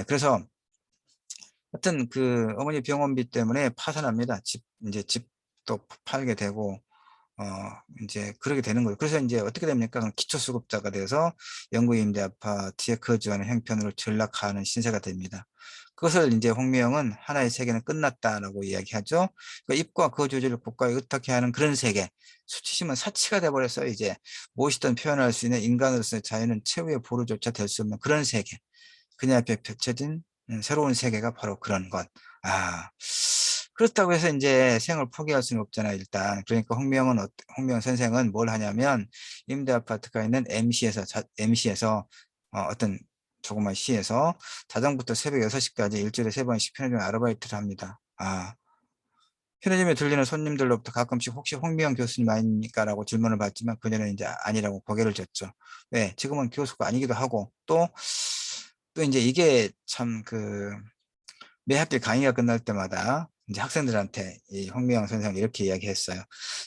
그래서 하여튼 그 어머니 병원비 때문에 파산합니다. 이제 집도 팔게 되고 어, 이제 그렇게 되는 거예요. 그래서 이제 어떻게 됩니까? 그럼 기초수급자가 돼서 영구임대 아파트에 거주하는 형편으로 전락하는 신세가 됩니다. 그것을 이제 홍미영은 하나의 세계는 끝났다라고 이야기하죠. 그러니까 입과 거주지를 국가에 의탁해 하는 그런 세계. 수치심은 사치가 돼버렸어요. 이제 무엇이든 표현할 수 있는 인간으로서의 자유는 최후의 보루조차 될 수 없는 그런 세계. 그녀 앞에 펼쳐진 새로운 세계가 바로 그런 것. 아, 그렇다고 해서 이제 생을 포기할 수는 없잖아요, 일단. 그러니까 홍미영 선생은 뭘 하냐면, 임대 아파트가 있는 MC에서, 어떤 조그만 시에서 자정부터 새벽 6시까지 일주일에 3번씩 편의점 아르바이트를 합니다. 아, 편의점에 들리는 손님들로부터 가끔씩 혹시 홍미영 교수님 아닙니까? 라고 질문을 받지만 그녀는 이제 아니라고 고개를 젓죠. 왜? 지금은 교수가 아니기도 하고 또 이제 이게 참 매 학기 강의가 끝날 때마다 이제 학생들한테 이 홍미영 선생이 이렇게 이야기했어요.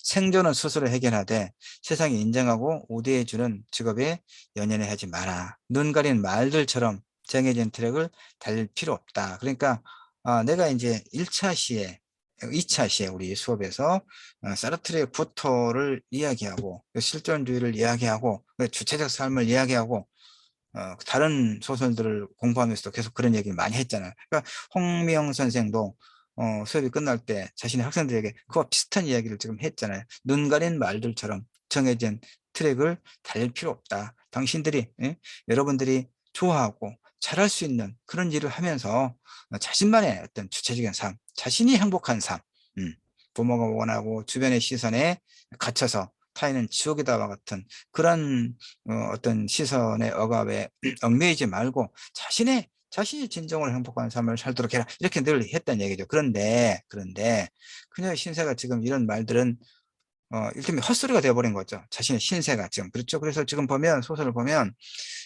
생존은 스스로 해결하되 세상이 인정하고 우대해주는 직업에 연연해 하지 마라. 눈 가린 말들처럼 정해진 트랙을 달릴 필요 없다. 그러니까 내가 이제 1차 시에 2차 시에 우리 수업에서 사르트르의 구토를 이야기하고 실존주의를 이야기하고 주체적 삶을 이야기하고 다른 소설들을 공부하면서도 계속 그런 얘기를 많이 했잖아요. 그러니까 홍미영 선생도 수업이 끝날 때 자신의 학생들에게 그와 비슷한 이야기를 지금 했잖아요. 눈 가린 말들처럼 정해진 트랙을 달릴 필요 없다. 당신들이 여러분들이 좋아하고 잘할 수 있는 그런 일을 하면서 자신만의 어떤 주체적인 삶, 자신이 행복한 삶, 음, 부모가 원하고 주변의 시선에 갇혀서 타인은 지옥이다와 같은 그런 어떤 시선의 억압에 얽매이지 말고 자신이 진정으로 행복한 삶을 살도록 해라. 이렇게 늘 했던 얘기죠. 그런데 그녀의 신세가 지금 이런 말들은 일종의 헛소리가 되어버린 거죠. 자신의 신세가 지금. 그렇죠. 그래서 지금 보면 소설을 보면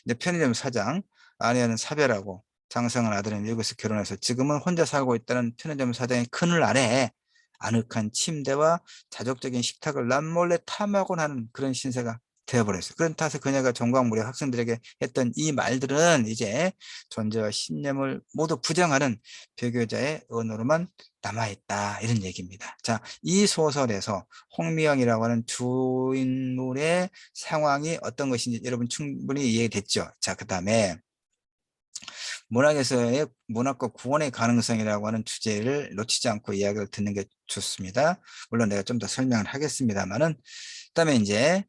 이제 편의점 사장, 아내는 사별하고 장성한 아들은 미국에서 결혼해서 지금은 혼자 살고 있다는 편의점 사장의 그늘 아래에 아늑한 침대와 자족적인 식탁을 남몰래 탐하곤 하는 그런 신세가 되어버렸어요. 그런 탓에 그녀가 전광무력 학생들에게 했던 이 말들은 이제 존재와 신념을 모두 부정하는 배교자의 언어로만 남아있다. 이런 얘기입니다. 자, 이 소설에서 홍미영이라고 하는 주인물의 상황이 어떤 것인지 여러분 충분히 이해됐죠? 자, 그 다음에 문학에서의 문학과 구원의 가능성이라고 하는 주제를 놓치지 않고 이야기를 듣는 게 좋습니다. 물론 내가 좀 더 설명을 하겠습니다만은, 그다음에 이제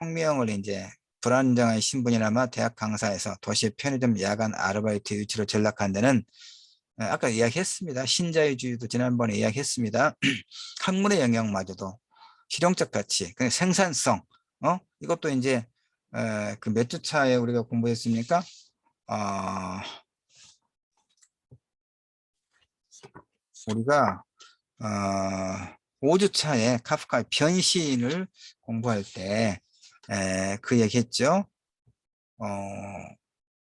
홍미영을 이제 불안정한 신분이나마 대학 강사에서 도시 편의점 야간 아르바이트 유치로 전락한 데는 아까 이야기했습니다. 신자유주의도 지난번에 이야기했습니다. 학문의 영역마저도 실용적 가치, 그 생산성, 이것도 이제 그 몇 주 차에 우리가 공부했습니까? 어, 우리가 5주 차에 카프카의 변신을 공부할 때 그 얘기했죠. 어,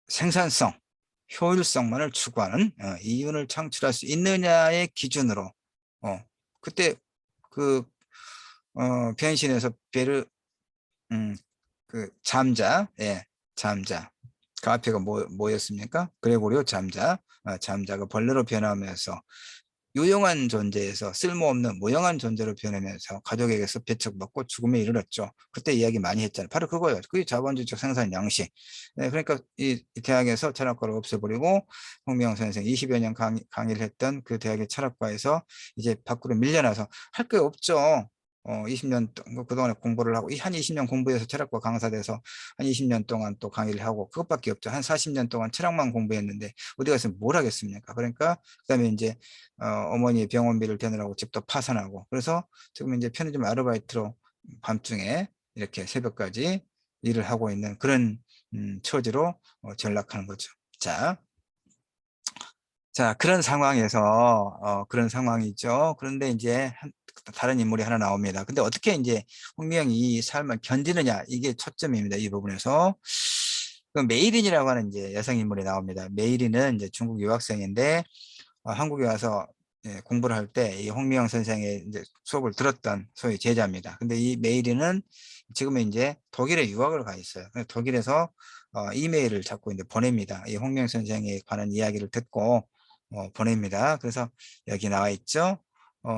생산성, 효율성만을 추구하는 이윤을 창출할 수 있느냐의 기준으로 그때 그 변신에서 음, 그 잠자 그 앞에가 뭐였습니까? 그레고리오 잠자가 벌레로 변하면서 유용한 존재에서 쓸모없는 무용한 존재로 변하면서 가족에게서 배척받고 죽음에 이르렀죠. 그때 이야기 많이 했잖아요. 바로 그거예요. 그게 자본주의적 생산 양식. 네, 그러니까 이 대학에서 철학과를 없애버리고 홍미영 선생 20여 년 강의를 했던 그 대학의 철학과에서 이제 밖으로 밀려나서 할 게 없죠. 20년 그동안에 공부를 하고 한 20년 공부해서 철학과 강사 돼서 한 20년 동안 또 강의를 하고 그것밖에 없죠. 한 40년 동안 철학만 공부했는데 어디 가서 뭘 하겠습니까? 그러니까 그다음에 이제 어머니의 병원비를 대느라고 집도 파산하고 그래서 지금 이제 편의점 아르바이트로 밤중에 이렇게 새벽까지 일을 하고 있는 그런 처지로 전락하는 거죠. 자, 그런 상황이죠. 그런데 이제 다른 인물이 하나 나옵니다. 근데 어떻게 이제 홍미영이 이 삶을 견디느냐, 이게 초점입니다. 이 부분에서. 그 메이린이라고 하는 이제 여성 인물이 나옵니다. 메이린은 이제 중국 유학생인데, 한국에 와서 공부를 할 때 이 홍미영 선생의 이제 수업을 들었던 소위 제자입니다. 근데 이 메이린은 지금은 이제 독일에 유학을 가 있어요. 독일에서 이메일을 자꾸 이제 보냅니다. 이 홍미영 선생에 관한 이야기를 듣고 보냅니다. 그래서 여기 나와 있죠.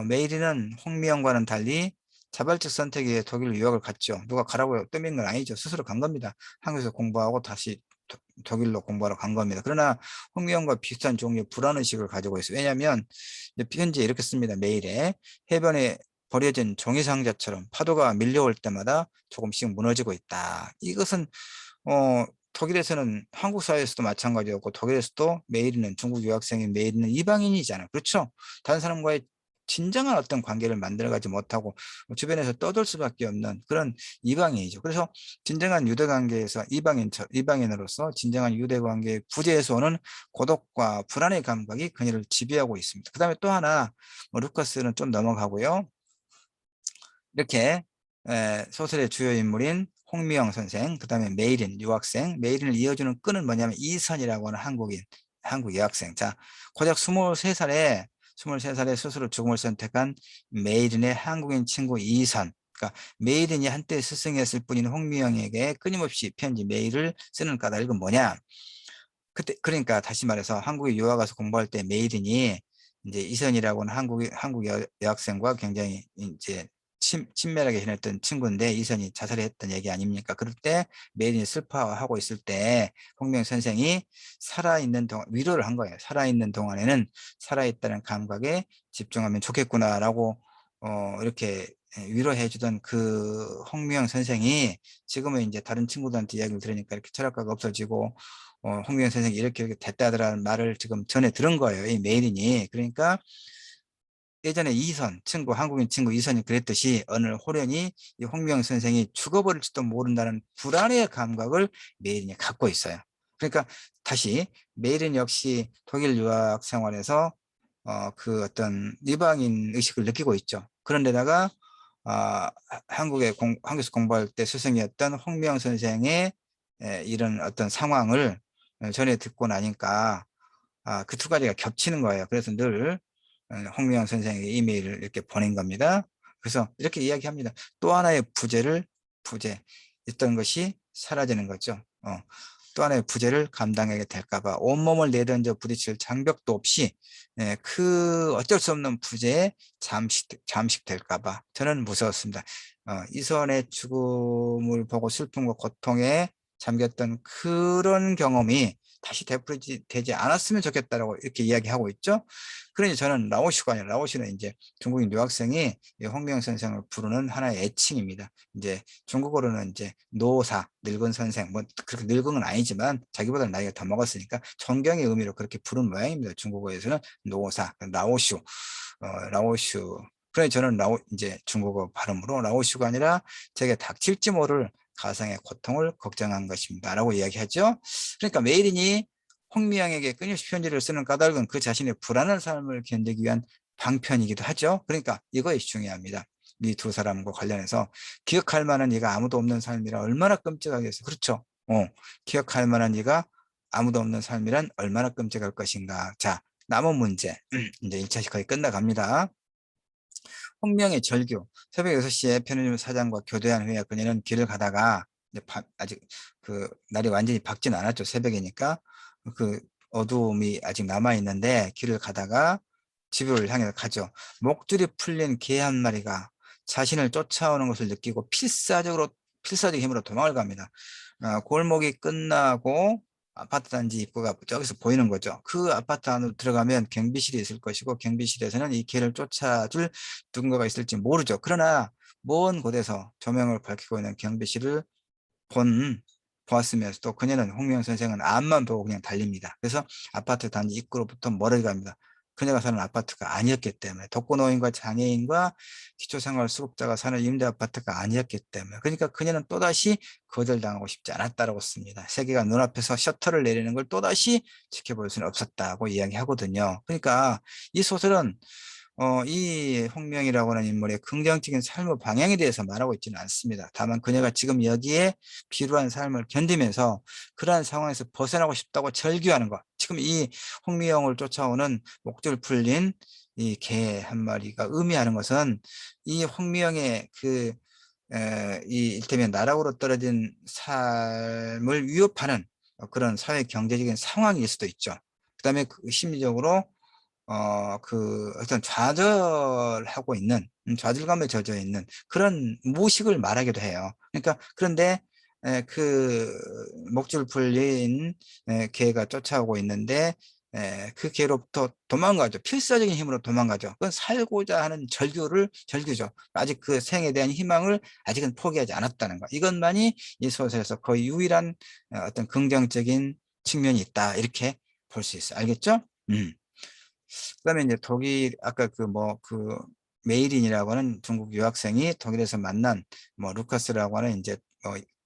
메이린은 홍미영과는 달리 자발적 선택에 의해 독일 유학을 갔죠. 누가 가라고 떠민 건 아니죠. 스스로 간 겁니다. 한국에서 공부하고 다시 독일로 공부하러 간 겁니다. 그러나 홍미영과 비슷한 종류의 불안의식을 가지고 있어요. 왜냐하면 현재 이렇게 씁니다. 메일에 해변에 버려진 종이 상자처럼 파도가 밀려올 때마다 조금씩 무너지고 있다. 이것은 독일에서는 한국 사회에서도 마찬가지였고 독일에서도 메일이는 중국 유학생인 메일이는 이방인이잖아요. 그렇죠? 다른 사람과의 진정한 어떤 관계를 만들어가지 못하고 주변에서 떠돌 수밖에 없는 그런 이방인이죠. 그래서 진정한 유대관계에서 이방인으로서 진정한 유대관계의 부재에서 오는 고독과 불안의 감각이 그녀를 지배하고 있습니다. 그 다음에 또 하나, 루카스는 좀 넘어가고요. 이렇게 소설의 주요 인물인 홍미영 선생, 그 다음에 메이린 유학생, 메이린을 이어주는 끈은 뭐냐면 이선이라고 하는 한국 여학생. 자, 고작 23살에 스스로 죽음을 선택한 메이린의 한국인 친구 이선. 그러니까 메이린이 한때 스승이었을 뿐인 홍미영에게 끊임없이 편지 메일을 쓰는 까닭은 뭐냐? 그때 그러니까 다시 말해서 한국에 유학 가서 공부할 때 메이린이 이제 이선이라고 하는 한국 여학생과 굉장히 이제 친밀하게 지냈던 친구인데 이선이 자살했던 얘기 아닙니까? 그럴 때 메이린이 슬퍼하고 있을 때 홍명 선생이 살아있는 동안 위로를 한 거예요. 살아있는 동안에는 살아있다는 감각에 집중하면 좋겠구나라고 이렇게 위로해 주던 그 홍명 선생이 지금은 이제 다른 친구들한테 이야기를 들으니까 이렇게 철학가가 없어지고 홍명 선생이 이렇게 됐다더라는 말을 지금 전에 들은 거예요. 이 메일이니. 그러니까 예전에 한국인 친구 이선이 그랬듯이 어느 호련히 이 홍명 선생이 죽어버릴지도 모른다는 불안의 감각을 메일이 갖고 있어요. 그러니까 다시 메일은 역시 독일 유학 생활에서 그 어떤 이방인 의식을 느끼고 있죠. 그런데다가 한국에서 공부할 때 스승이었던 홍명 선생의 이런 어떤 상황을 전에 듣고 나니까 그 두 가지가 겹치는 거예요. 그래서 늘 홍명 선생에게 이메일을 이렇게 보낸 겁니다. 그래서 이렇게 이야기합니다. 또 하나의 부재 있던 것이 사라지는 거죠. 또 하나의 부재를 감당하게 될까봐 온몸을 내던져 부딪힐 장벽도 없이 그 어쩔 수 없는 부재에 잠식될까봐 저는 무서웠습니다. 이선의 죽음을 보고 슬픔과 고통에 잠겼던 그런 경험이 다시 되풀이되지 않았으면 좋겠다라고 이렇게 이야기하고 있죠. 그러니 저는 라오슈가 아니라 라오슈는 이제 중국인 유학생이 홍명 선생을 부르는 하나의 애칭입니다. 이제 중국어로는 이제 노사, 늙은 선생, 뭐 그렇게 늙은 건 아니지만 자기보다 나이가 더 먹었으니까 존경의 의미로 그렇게 부른 모양입니다. 중국어에서는 노사, 라오슈, 라오슈. 그래서 저는 이제 중국어 발음으로 라오슈가 아니라 제게 닥칠지 모를 가상의 고통을 걱정한 것입니다. 라고 이야기하죠. 그러니까 메일인이 홍미영에게 끊임없이 편지를 쓰는 까닭은 그 자신의 불안한 삶을 견디기 위한 방편이기도 하죠. 그러니까 이것이 중요합니다. 이 두 사람과 관련해서 기억할 만한 이가 아무도 없는 삶이라 얼마나 끔찍하겠어. 그렇죠. 기억할 만한 이가 아무도 없는 삶이란 얼마나 끔찍할 것인가. 자, 남은 문제. 이제 1차씩 거의 끝나갑니다. 홍명의 절규. 새벽 6시에 편의점 사장과 교대한 후에 그녀는 길을 가다가 아직 그 날이 완전히 밝진 않았죠. 새벽이니까. 그 어두움이 아직 남아 있는데 길을 가다가 집을 향해 가죠. 목줄이 풀린 개 한 마리가 자신을 쫓아오는 것을 느끼고 필사적 힘으로 도망을 갑니다. 골목이 끝나고 아파트 단지 입구가 저기서 보이는 거죠. 그 아파트 안으로 들어가면 경비실이 있을 것이고 경비실에서는 이 개를 쫓아줄 누군가가 있을지 모르죠. 그러나 먼 곳에서 조명을 밝히고 있는 경비실을 보았으면서도 그녀는 홍명 선생은 앞만 보고 그냥 달립니다. 그래서 아파트 단지 입구로부터 멀어져 갑니다. 그녀가 사는 아파트가 아니었기 때문에 독거노인과 장애인과 기초생활수급자가 사는 임대 아파트가 아니었기 때문에 그러니까 그녀는 또다시 거절당하고 싶지 않았다고 씁니다. 세계가 눈앞에서 셔터를 내리는 걸 또다시 지켜볼 수는 없었다고 이야기하거든요. 그러니까 이 소설은 이 홍명이라고 하는 인물의 긍정적인 삶의 방향에 대해서 말하고 있지는 않습니다. 다만 그녀가 지금 여기에 비루한 삶을 견디면서 그러한 상황에서 벗어나고 싶다고 절규하는 것. 지금 이 홍미영을 쫓아오는 목줄 풀린 이 개 한 마리가 의미하는 것은 이 홍미영의 이 일테면 나락으로 떨어진 삶을 위협하는 그런 사회 경제적인 상황일 수도 있죠. 그다음에 심리적으로 어떤 좌절하고 있는, 좌절감에 젖어 있는 그런 무식을 말하기도 해요. 그러니까, 그런데, 그, 목줄 풀린 개가 쫓아오고 있는데, 그 개로부터 도망가죠. 필사적인 힘으로 도망가죠. 그건 살고자 하는 절규죠. 아직 그 생에 대한 희망을 아직은 포기하지 않았다는 거. 이것만이 이 소설에서 거의 유일한 어떤 긍정적인 측면이 있다. 이렇게 볼 수 있어요. 알겠죠? 그다음에 이제 독일 아까 메이린이라고 하는 중국 유학생이 독일에서 만난 루카스라고 하는 이제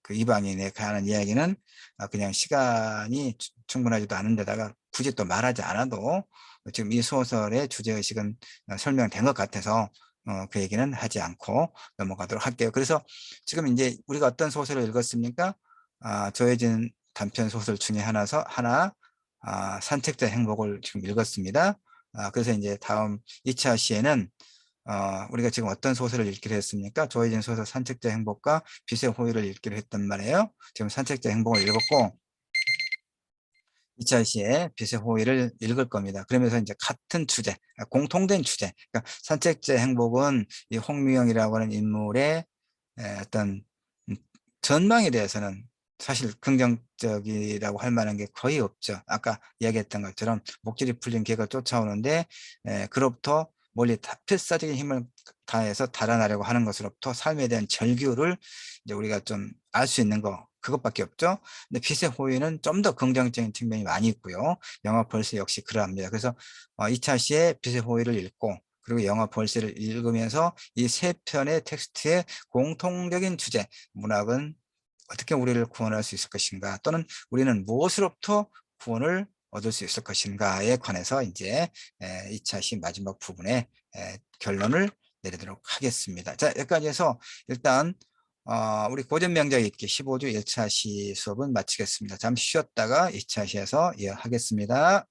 그 이방인에 관한 이야기는 그냥 시간이 충분하지도 않은 데다가 굳이 또 말하지 않아도 지금 이 소설의 주제의식은 설명된 것 같아서 그 얘기는 하지 않고 넘어가도록 할게요. 그래서 지금 이제 우리가 어떤 소설을 읽었습니까? 조혜진 단편 소설 중에 하나 산책자 행복을 지금 읽었습니다. 그래서 이제 다음 2차 시에는 우리가 지금 어떤 소설을 읽기로 했습니까? 조혜진 소설 산책자 행복과 빛의 호의를 읽기로 했단 말이에요. 지금 산책자 행복을 읽었고 2차 시에 빛의 호의를 읽을 겁니다. 그러면서 이제 같은 주제, 공통된 주제. 그러니까 산책자 행복은 이 홍미영이라고 하는 인물의 어떤 전망에 대해서는 사실 긍정적이라고 할 만한 게 거의 없죠. 아까 이야기했던 것처럼 목줄이 풀린 개가 쫓아오는데 그로부터 멀리 필사적인 힘을 다해서 달아나려고 하는 것으로부터 삶에 대한 절규를 이제 우리가 좀 알 수 있는 거 그것밖에 없죠. 근데 빛의 호의는 좀 더 긍정적인 측면이 많이 있고요. 영화 벌스 역시 그러합니다. 그래서 2차 시에 빛의 호의를 읽고 그리고 영화 벌스를 읽으면서 이 세 편의 텍스트의 공통적인 주제, 문학은 어떻게 우리를 구원할 수 있을 것인가 또는 우리는 무엇으로부터 구원을 얻을 수 있을 것인가에 관해서 이제 2차 시 마지막 부분에 결론을 내리도록 하겠습니다. 자, 여기까지 해서 일단 우리 고전 명작 읽기 15주 1차 시 수업은 마치겠습니다. 잠시 쉬었다가 2차 시에서 이어가겠습니다.